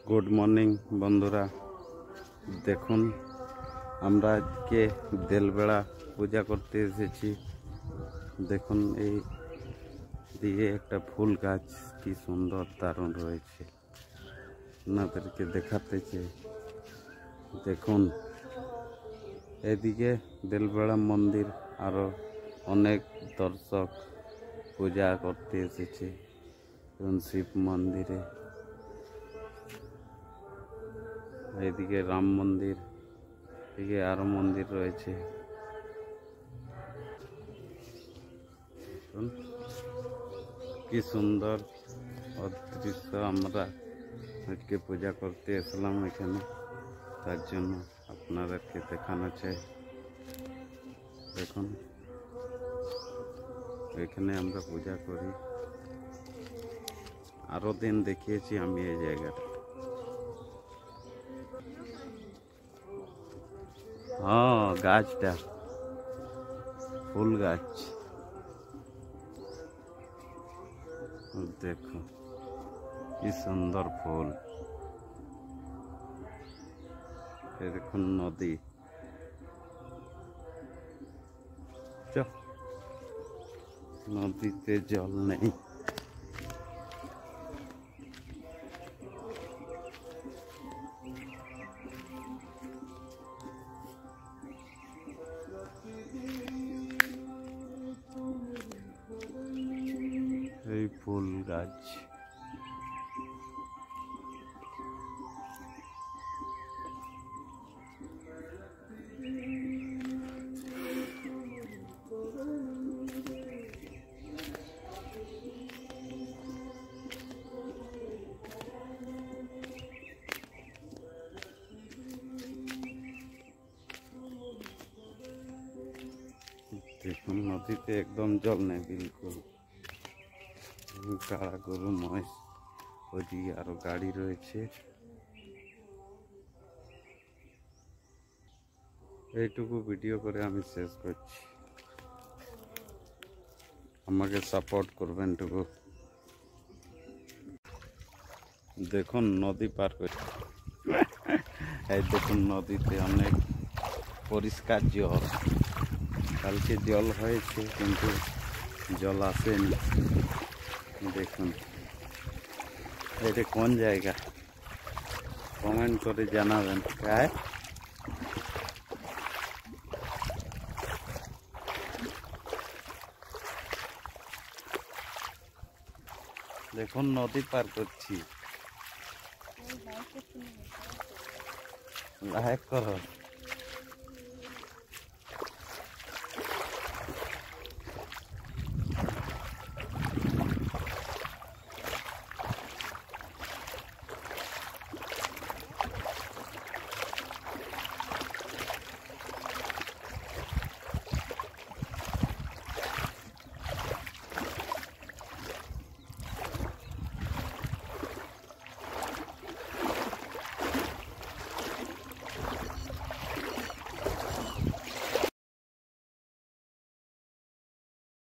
Good morning বন্ধুরা, দেখুন আমরা আজকে দেলবেড়া পূজা করতে এসেছি। দেখুন এই দিকে একটা ফুল গাছ কি সুন্দর দারুণ রয়েছে, আপনাদেরকে দেখাতে চাই। দেখুন এদিকে দেলবেড়া মন্দির, আরো অনেক দর্শক পূজা করতে এসেছে শিব মন্দিরে। এইদিকে রাম মন্দির, এদিকে আরো মন্দির রয়েছে। কি সুন্দর অদৃশ্য, আমরা আজকে পূজা করতে এসলাম এখানে, তার জন্য আপনাদেরকে দেখানো চাই। দেখুন এখানে আমরা পূজা করি, আরো দিন দেখিয়েছি আমি এই জায়গাটা। हाँ गाछटा फूल गाछ देखो कि सुंदर फूल। देखो नदी, नदीते जल नहीं। এই ফুল গাছ দেখুন নদীতে একদম জল নেই বিলকুল। কাড়া গরু মহিষ, ওইদিকে আরো গাড়ি রয়েছে। এইটুকু ভিডিও করে আমি শেষ করছি, আমাকে সাপোর্ট করবেন টুকু। দেখুন নদী পার করে, এই দেখুন নদীতে অনেক পরিষ্কার জল। কালকে জল হয়েছে কিন্তু জল আসেনি। দেখুন এটা কোন জায়গা, কমেন্ট করে জানাবেন। দেখুন নদী পার করছি, লাইক করো।